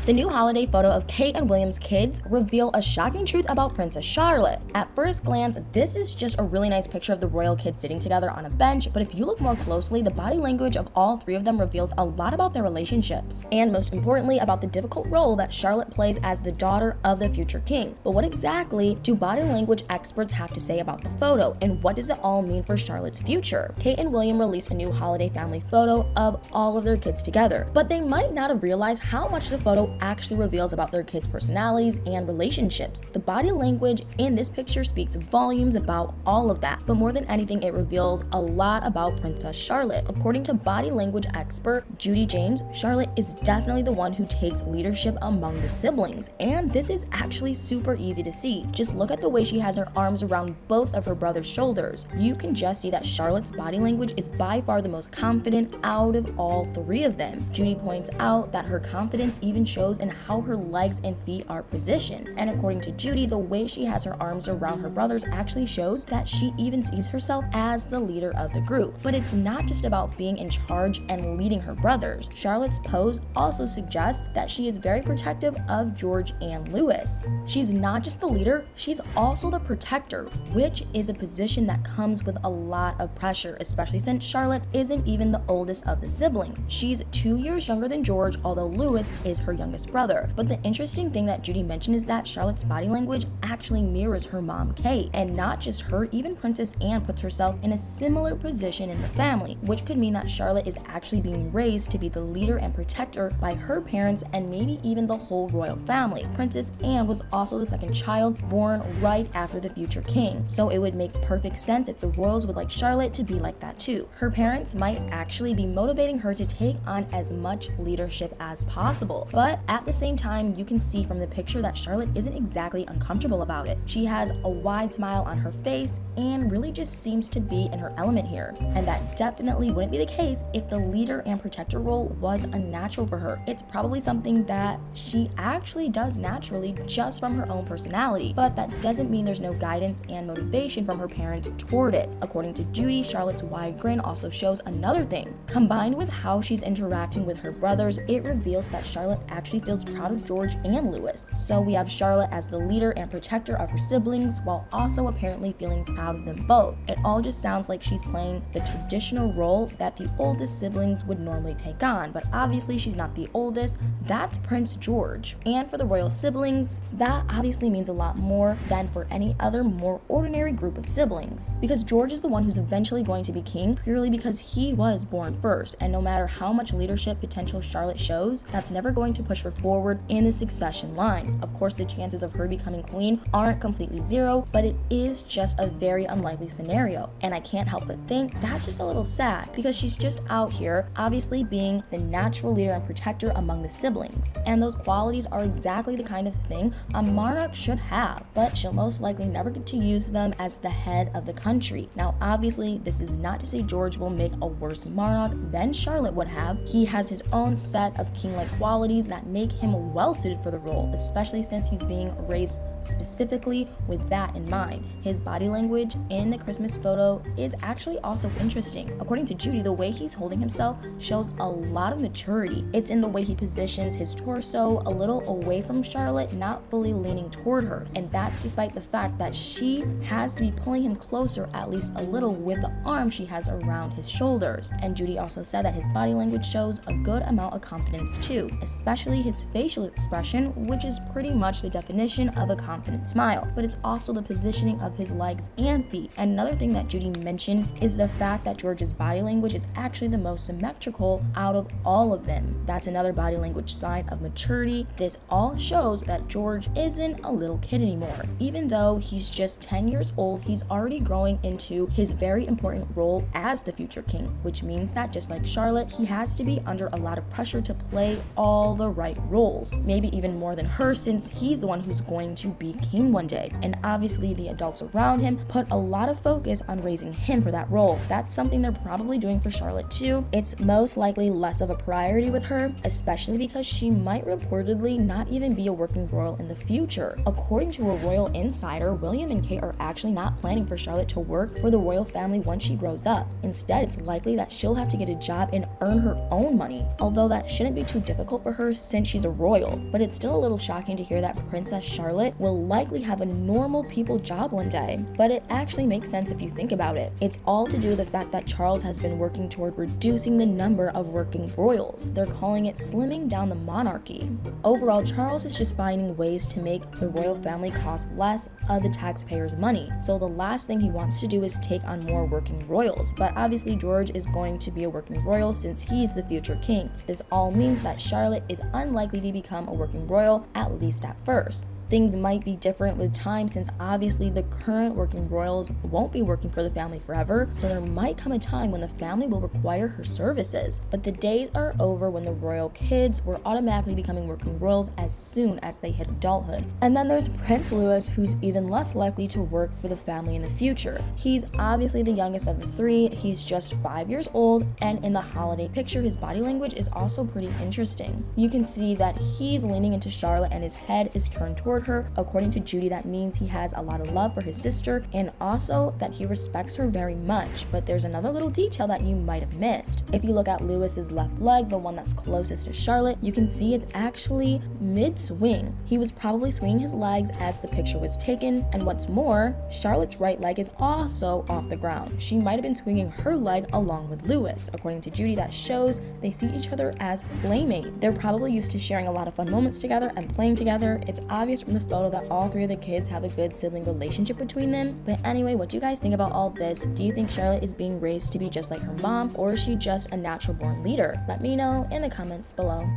The new holiday photo of Kate and William's kids reveal a shocking truth about Princess Charlotte. At first glance, this is just a really nice picture of the royal kids sitting together on a bench, but if you look more closely, the body language of all three of them reveals a lot about their relationships, and most importantly, about the difficult role that Charlotte plays as the daughter of the future king. But what exactly do body language experts have to say about the photo, and what does it all mean for Charlotte's future? Kate and William released a new holiday family photo of all of their kids together, but they might not have realized how much the photo actually reveals about their kids' personalities and relationships. The body language in this picture speaks volumes about all of that, but more than anything, it reveals a lot about Princess Charlotte. According to body language expert Judy James, Charlotte is definitely the one who takes leadership among the siblings, and this is actually super easy to see. Just look at the way she has her arms around both of her brother's shoulders. You can just see that Charlotte's body language is by far the most confident out of all three of them. Judy points out that her confidence even shows in how her legs and feet are positioned, and according to Judy, the way she has her arms around her brothers actually shows that she even sees herself as the leader of the group. But it's not just about being in charge and leading her brothers. Charlotte's pose also suggests that she is very protective of George and Louis. She's not just the leader, she's also the protector, which is a position that comes with a lot of pressure, especially since Charlotte isn't even the oldest of the siblings. She's 2 years younger than George, although Louis is her youngest brother. But the interesting thing that Judy mentioned is that Charlotte's body language actually mirrors her mom Kate, and not just her, even Princess Anne puts herself in a similar position in the family, which could mean that Charlotte is actually being raised to be the leader and protector by her parents and maybe even the whole royal family. Princess Anne was also the second child born right after the future king, so it would make perfect sense if the royals would like Charlotte to be like that too. Her parents might actually be motivating her to take on as much leadership as possible, but at the same time, you can see from the picture that Charlotte isn't exactly uncomfortable about it. She has a wide smile on her face and really just seems to be in her element here, and that definitely wouldn't be the case if the leader and protector role was unnatural for her. It's probably something that she actually does naturally just from her own personality, but that doesn't mean there's no guidance and motivation from her parents toward it. According to Judy, Charlotte's wide grin also shows another thing. Combined with how she's interacting with her brothers, it reveals that Charlotte actually feels proud of George and Louis. So we have Charlotte as the leader and protector of her siblings, while also apparently feeling proud of them both. It all just sounds like she's playing the traditional role that the oldest siblings would normally take on, but obviously she's not the oldest. That's Prince George. And for the royal siblings, that obviously means a lot more than for any other more ordinary group of siblings, because George is the one who's eventually going to be king purely because he was born first, and no matter how much leadership potential Charlotte shows, that's never going to push her forward in the succession line. Of course, the chances of her becoming queen aren't completely zero, but it is just a very unlikely scenario, and I can't help but think that's just a little sad, because she's just out here obviously being the natural leader and protector among the siblings, and those qualities are exactly the kind of thing a monarch should have, but she'll most likely never get to use them as the head of the country. Now obviously this is not to say George will make a worse monarch than Charlotte would have. He has his own set of king-like qualities that make him well suited for the role, especially since he's being raised specifically with that in mind. His body language in the Christmas photo is actually also interesting. According to Judy, the way he's holding himself shows a lot of maturity. It's in the way he positions his torso a little away from Charlotte, not fully leaning toward her, and that's despite the fact that she has to be pulling him closer at least a little with the arm she has around his shoulders. And Judy also said that his body language shows a good amount of confidence too, especially his facial expression, which is pretty much the definition of a confident smile, but it's also the positioning of his legs and feet. And another thing that Judy mentioned is the fact that George's body language is actually the most symmetrical out of all of them. That's another body language sign of maturity. This all shows that George isn't a little kid anymore. Even though he's just 10 years old, he's already growing into his very important role as the future king, which means that just like Charlotte, he has to be under a lot of pressure to play all the right roles, maybe even more than her, since he's the one who's going to be king one day, and obviously the adults around him put a lot of focus on raising him for that role. That's something they're probably doing for Charlotte too. It's most likely less of a priority with her, especially because she might reportedly not even be a working royal in the future. According to a royal insider, William and Kate are actually not planning for Charlotte to work for the royal family once she grows up. Instead, it's likely that she'll have to get a job and earn her own money, although that shouldn't be too difficult for her since she's a royal. But it's still a little shocking to hear that Princess Charlotte will likely have a normal people job one day. But it actually makes sense if you think about it. It's all to do with the fact that Charles has been working toward reducing the number of working royals. They're calling it slimming down the monarchy. Overall, Charles is just finding ways to make the royal family cost less of the taxpayers' money. So the last thing he wants to do is take on more working royals. But obviously George is going to be a working royal since he's the future king. This all means that Charlotte is unlikely to become a working royal, at least at first. Things might be different with time since obviously the current working royals won't be working for the family forever, so there might come a time when the family will require her services. But the days are over when the royal kids were automatically becoming working royals as soon as they hit adulthood. And then there's Prince Louis, who's even less likely to work for the family in the future. He's obviously the youngest of the three, he's just 5 years old, and in the holiday picture his body language is also pretty interesting. You can see that he's leaning into Charlotte and his head is turned toward her. According to Judy, that means he has a lot of love for his sister and also that he respects her very much. But there's another little detail that you might have missed. If you look at Louis's left leg, the one that's closest to Charlotte, you can see it's actually mid-swing. He was probably swinging his legs as the picture was taken, and what's more, Charlotte's right leg is also off the ground. She might have been swinging her leg along with Louis. According to Judy, that shows they see each other as playmate. They're probably used to sharing a lot of fun moments together and playing together. It's obvious from the photo that all three of the kids have a good sibling relationship between them. But anyway, what do you guys think about all this? Do you think Charlotte is being raised to be just like her mom, or is she just a natural born leader? Let me know in the comments below.